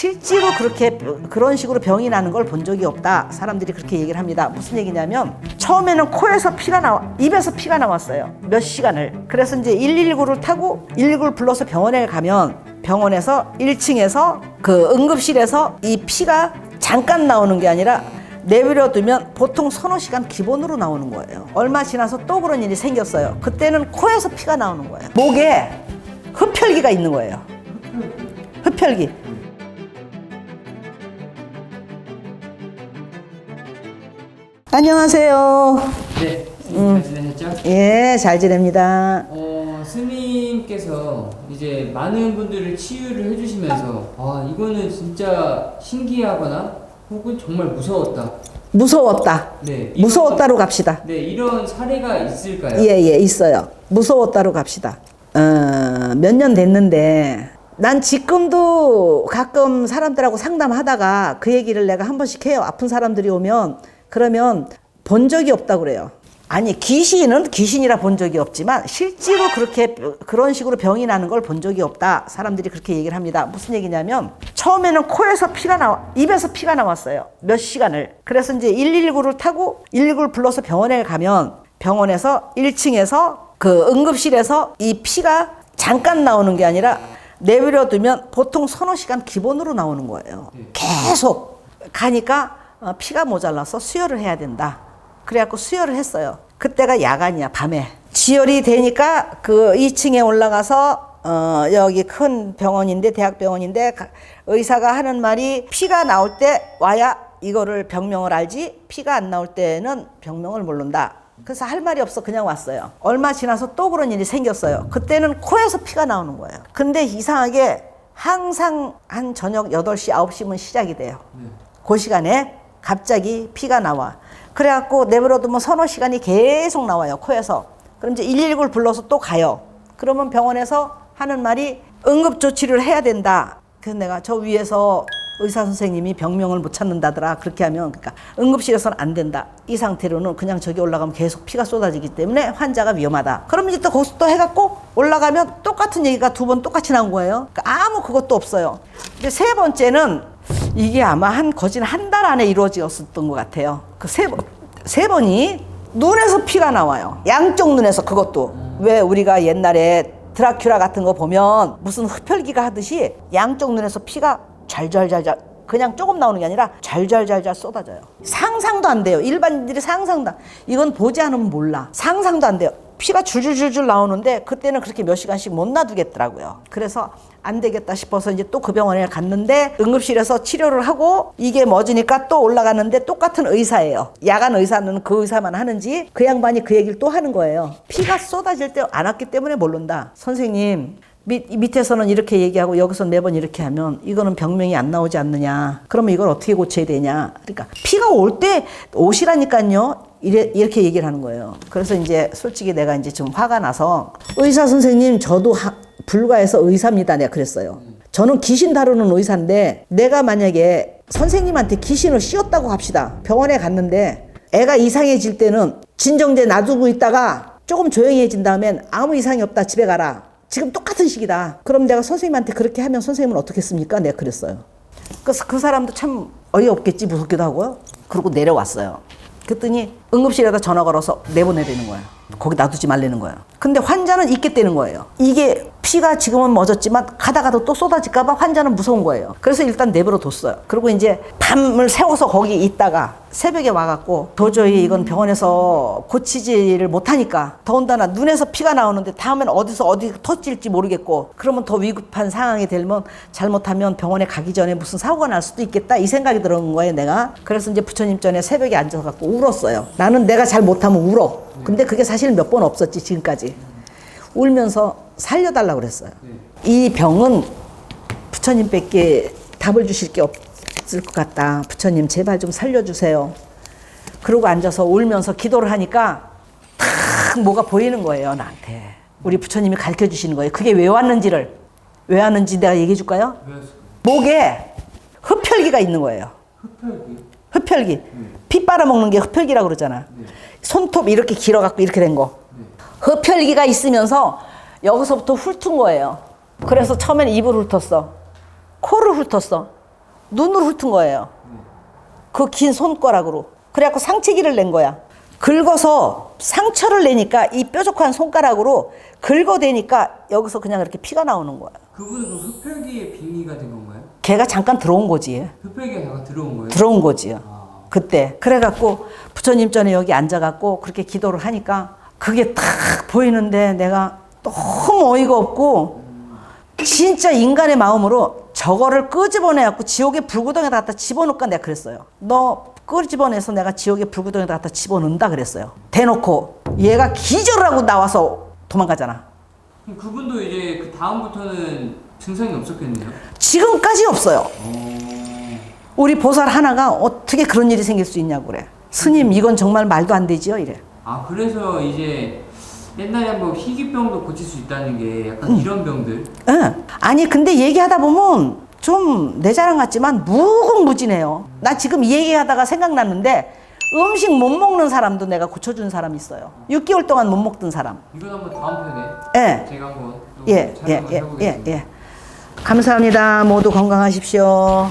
실제로 그렇게 그런 식으로 병이 나는 걸 본 적이 없다. 사람들이 그렇게 얘기를 합니다. 무슨 얘기냐면 처음에는 코에서 피가 나와, 입에서 피가 나왔어요. 몇 시간을. 그래서 이제 119를 타고 119를 불러서 병원에 가면 병원에서 1층에서 그 응급실에서 이 피가 잠깐 나오는 게 아니라 내버려두면 보통 서너 시간 기본으로 나오는 거예요. 얼마 지나서 또 그런 일이 생겼어요. 그때는 코에서 피가 나오는 거예요. 목에 흡혈귀가 있는 거예요. 흡혈귀. 안녕하세요. 네, 잘 지내셨죠? 예, 잘 지냅니다. 스님께서 이제 많은 분들을 치유를 해주시면서 이거는 진짜 신기하거나 혹은 정말 무서웠다. 무서웠다. 네, 무서웠다로 갑시다. 네, 이런 사례가 있을까요? 예, 있어요. 무서웠다로 갑시다. 몇 년 됐는데 난 지금도 가끔 사람들하고 상담하다가 그 얘기를 내가 한 번씩 해요. 아픈 사람들이 오면 그러면 본 적이 없다고 그래요. 아니 귀신은 귀신이라 본 적이 없지만 실제로 그렇게 그런 식으로 병이 나는 걸 본 적이 없다. 사람들이 그렇게 얘기를 합니다. 무슨 얘기냐면 처음에는 코에서 피가 나와, 입에서 피가 나왔어요. 몇 시간을. 그래서 이제 119를 타고 119를 불러서 병원에 가면 병원에서 1층에서 그 응급실에서 이 피가 잠깐 나오는 게 아니라 내버려두면 보통 서너 시간 기본으로 나오는 거예요. 계속 가니까 피가 모자라서 수혈을 해야 된다. 그래갖고 수혈을 했어요. 그때가 야간이야, 밤에. 지혈이 되니까 그 2층에 올라가서 여기 큰 병원인데, 대학병원인데 의사가 하는 말이 피가 나올 때 와야 이거를 병명을 알지 피가 안 나올 때는 병명을 모른다. 그래서 할 말이 없어 그냥 왔어요. 얼마 지나서 또 그런 일이 생겼어요. 그때는 코에서 피가 나오는 거예요. 근데 이상하게 항상 한 저녁 8시, 9시면 시작이 돼요. 그 시간에 갑자기 피가 나와. 그래갖고 내버려두면 서너 시간이 계속 나와요, 코에서. 그럼 이제 119를 불러서 또 가요. 그러면 병원에서 하는 말이 응급조치를 해야 된다. 그래서 내가 저 위에서 의사 선생님이 병명을 못 찾는다더라. 그렇게 하면, 그러니까 응급실에서는 안 된다. 이 상태로는 그냥 저기 올라가면 계속 피가 쏟아지기 때문에 환자가 위험하다. 그러면 이제 또 거기서 또 해갖고 올라가면 똑같은 얘기가 2번 똑같이 나온 거예요. 그러니까 아무 그것도 없어요. 근데 세 번째는 이게 아마 거진 한 달 안에 이루어졌었던 것 같아요. 그 세 번이 눈에서 피가 나와요. 양쪽 눈에서. 그것도 왜 우리가 옛날에 드라큘라 같은 거 보면 무슨 흡혈귀가 하듯이 양쪽 눈에서 피가 잘잘잘잘 그냥 조금 나오는 게 아니라 잘잘잘잘 쏟아져요. 상상도 안 돼요. 일반인들이 상상도 이건 보지 않으면 몰라. 상상도 안 돼요. 피가 줄줄줄줄 나오는데 그때는 그렇게 몇 시간씩 못 놔두겠더라고요. 그래서 안 되겠다 싶어서 이제 또 그 병원에 갔는데 응급실에서 치료를 하고 이게 멎으니까 또 올라가는데 똑같은 의사예요. 야간 의사는 그 의사만 하는지 그 양반이 그 얘기를 또 하는 거예요. 피가 쏟아질 때 안 왔기 때문에 모른다. 선생님 밑에서는 이렇게 얘기하고 여기서 매번 이렇게 하면 이거는 병명이 안 나오지 않느냐. 그러면 이걸 어떻게 고쳐야 되냐. 그러니까 피가 올 때 오시라니까요. 이렇게 얘기를 하는 거예요. 그래서 이제 솔직히 내가 이제 좀 화가 나서 의사 선생님 저도 불과해서 의사입니다. 내가 그랬어요. 저는 귀신 다루는 의사인데 내가 만약에 선생님한테 귀신을 씌웠다고 합시다. 병원에 갔는데 애가 이상해질 때는 진정제 놔두고 있다가 조금 조용해진 다음엔 아무 이상이 없다. 집에 가라. 지금 똑같은 시기다. 그럼 내가 선생님한테 그렇게 하면 선생님은 어떻게 했습니까? 내가 그랬어요. 그래서 그 사람도 참 어이없겠지 무섭기도 하고요. 그러고 내려왔어요. 그랬더니 응급실에다 전화 걸어서 내보내야 되는 거예요. 거기 놔두지 말라는 거예요. 근데 환자는 있겠다는 거예요. 이게 피가 지금은 멎었지만 가다가도 또 쏟아질까 봐 환자는 무서운 거예요. 그래서 일단 내버려 뒀어요. 그리고 이제 밤을 새워서 거기 있다가 새벽에 와갖고 도저히 이건 병원에서 고치지를 못하니까 더군다나 눈에서 피가 나오는데 다음엔 어디서 어디 터질지 모르겠고 그러면 더 위급한 상황이 되면 잘못하면 병원에 가기 전에 무슨 사고가 날 수도 있겠다 이 생각이 들은 거예요 내가. 그래서 이제 부처님 전에 새벽에 앉아갖고 울었어요. 나는 내가 잘 못하면 울어. 근데 그게 사실 몇 번 없었지 지금까지. 울면서 살려달라고 그랬어요. 이 병은 부처님밖에 답을 주실 게 없을 것 같다. 부처님 제발 좀 살려주세요. 그러고 앉아서 울면서 기도를 하니까 탁 뭐가 보이는 거예요 나한테. 우리 부처님이 가르쳐 주시는 거예요. 그게 왜 왔는지 내가 얘기해 줄까요? 목에 흡혈귀가 있는 거예요. 흡혈귀. 피 빨아먹는 게 흡혈귀라고 그러잖아. 손톱 이렇게 길어갖고 이렇게 된 거. 흡혈귀가 있으면서 여기서부터 훑은 거예요. 그래서 처음에는 입을 훑었어. 코를 훑었어. 눈으로 훑은 거예요. 그 긴 손가락으로. 그래갖고 상체기를 낸 거야. 긁어서 상처를 내니까 이 뾰족한 손가락으로 긁어대니까 여기서 그냥 이렇게 피가 나오는 거야. 그분은 그 흡혈귀의 빙의가 된 건가요? 걔가 잠깐 들어온 거지. 흡혈귀가 잠깐 들어온 거예요? 들어온 거지. 아. 그때. 그래갖고 부처님 전에 여기 앉아갖고 그렇게 기도를 하니까 그게 딱 보이는데 내가 너무 어이가 없고 진짜 인간의 마음으로 저거를 끄집어내갖고 지옥의 불구덩이에다 갖다 집어넣을까 내가 그랬어요. 너 끄집어내서 내가 지옥의 불구덩이에다 갖다 집어넣는다 그랬어요. 대놓고 얘가 기절을 하고 나와서 도망가잖아. 그럼 그분도 이제 그 다음부터는 증상이 없었겠네요? 지금까지 없어요. 우리 보살 하나가 어떻게 그런 일이 생길 수 있냐고 그래. 스님 이건 정말 말도 안 되지요 이래. 아 그래서 이제 옛날에 한번 희귀병도 고칠 수 있다는 게 약간 이런 병들. 응. 아니 근데 얘기하다 보면 좀 내 자랑 같지만 무궁무진해요. 나 지금 이 얘기하다가 생각났는데 음식 못 먹는 사람도 내가 고쳐준 사람이 있어요. 6개월 동안 못 먹던 사람. 이건 한번 다음 편에 예. 제가 한번 또 예, 예, 촬영을 예, 해보겠습니다. 예, 예. 감사합니다. 모두 건강하십시오.